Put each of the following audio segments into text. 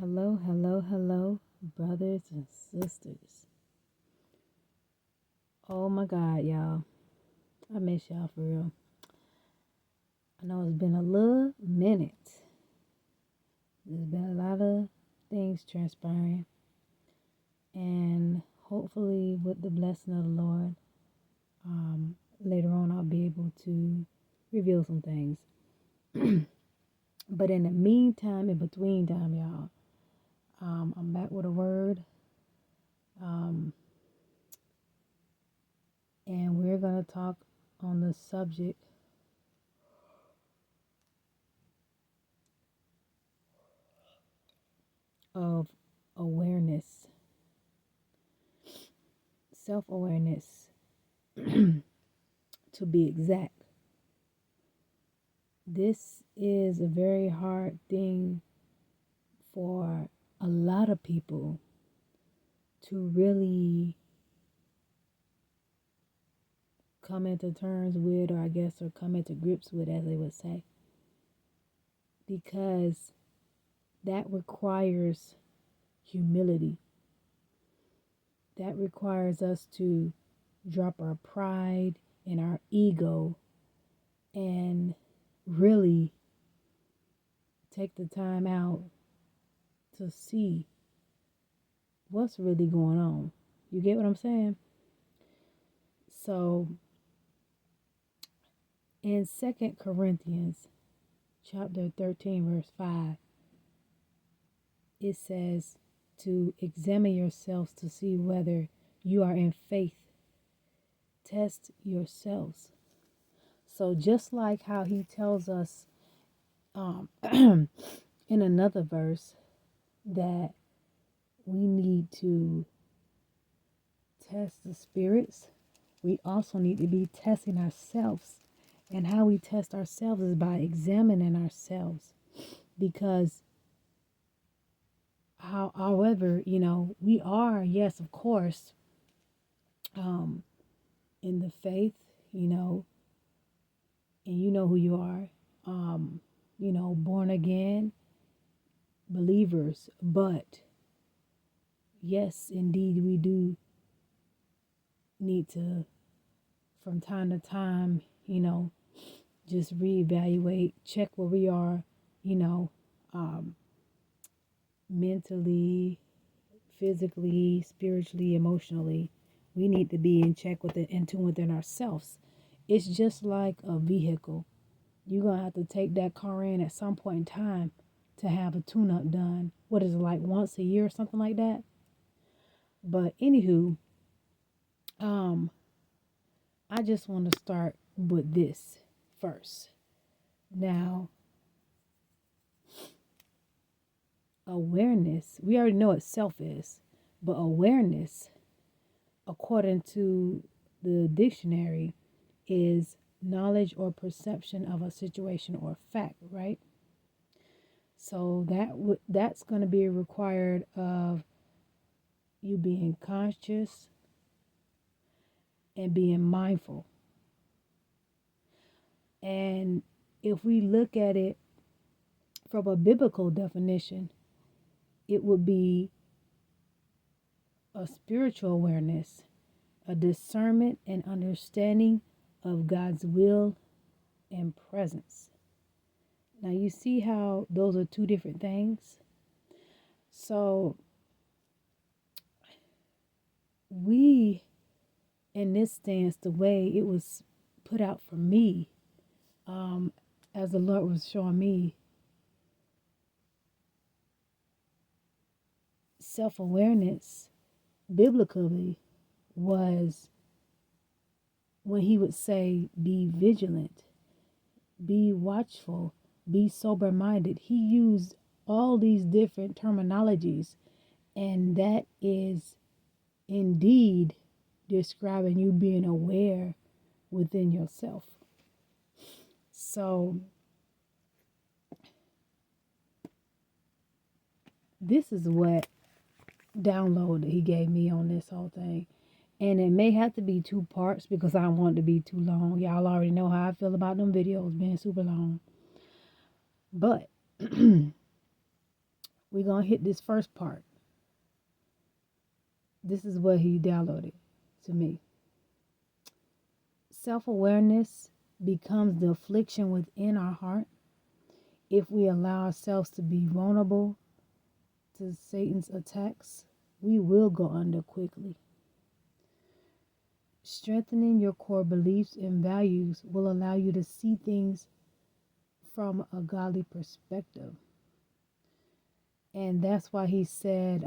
Hello, hello, hello, brothers and sisters. Oh my God, y'all. I miss y'all for real. I know it's been a little minute. There's been a lot of things transpiring. And hopefully, with the blessing of the Lord, later on I'll be able to reveal some things. But in the meantime, in between time, y'all, I'm back with a word. Um, and we're going to talk on the subject of awareness, self awareness, to be exact. This is a very hard thing for a lot of people to really come into terms with, or I guess, or come into grips with, as they would say, because that requires humility. That requires us to drop our pride and our ego and really take the time out to see what's really going on. You get what I'm saying? So in 2 Corinthians chapter 13 verse 5, it says to examine yourselves to see whether you are in faith. Test yourselves. So just like how he tells us in another verse that we need to test the spirits, we also need to be testing ourselves. And how we test ourselves is by examining ourselves. Because, however, we are, yes, of course, in the faith, and you know who you are, born again believers. But, yes, indeed, we do need to, from time to time, just reevaluate, check where we are, um, mentally, physically, spiritually, emotionally. We need to be in check with it, in tune within ourselves. It's just like a vehicle. You're going to have to take that car in at some point in time to have a tune up done. What is it, like once a year or something like that? But anywho, I just want to start with this first. Now, awareness, we already know what self is, but awareness, according to the dictionary, is knowledge or perception of a situation or fact, right? So that's going to be required of you being conscious and being mindful. And if we look at it from a biblical definition, it would be a spiritual awareness, a discernment and understanding of God's will and presence. Now, you see how those are two different things? So, we, in this stance, the way it was put out for me, as the Lord was showing me, self awareness biblically was when He would say, be vigilant, be watchful, be sober minded. He used all these different terminologies, and that is indeed describing you being aware within yourself. So, this is what download that he gave me on this whole thing. And it may have to be two parts because I don't want it to be too long. Y'all already know how I feel about them videos being super long. But We're going to hit this first part. This is what he downloaded to me. Self-awareness becomes the affliction within our heart if we allow ourselves to be vulnerable to Satan's attacks. We will go under quickly. Strengthening your core beliefs and values will allow you to see things from a godly perspective. And that's why he said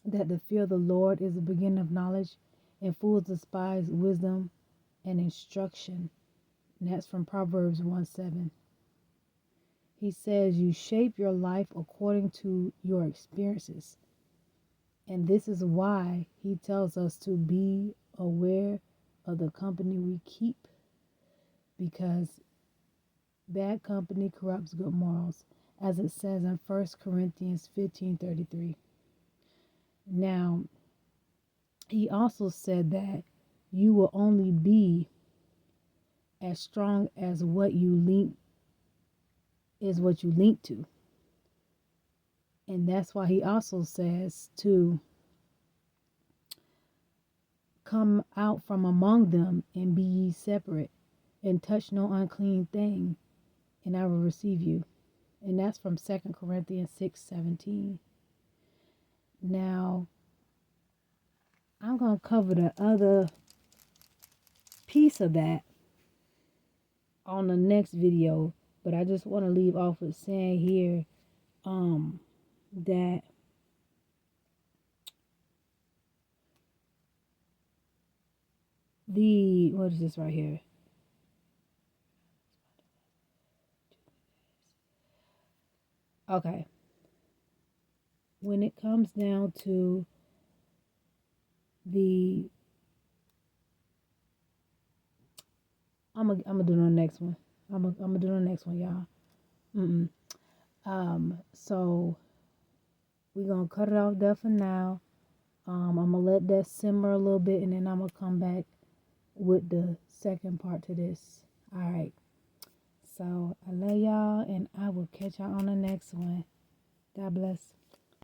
that the fear of the Lord is the beginning of knowledge, and fools despise wisdom and instruction. And that's from Proverbs 1:7. He says you shape your life according to your experiences. And this is why he tells us to be aware of the company we keep, because bad company corrupts good morals, as it says in 1 Corinthians 15:33. Now, he also said that you will only be as strong as what you link to. And that's why he also says to come out from among them and be ye separate, and touch no unclean thing, and I will receive you. And that's from 2 Corinthians 6:17. Now, I'm going to cover the other piece of that on the next video, but I just want to leave off with saying here that what is this right here? Okay. When it comes down to I'm gonna do the next one. I'm gonna do the next one, y'all. So we're gonna cut it off there for now. I'm gonna let that simmer a little bit, and then I'm gonna come back with the second part to this. All right. So I love y'all, and I will catch y'all on the next one. God bless.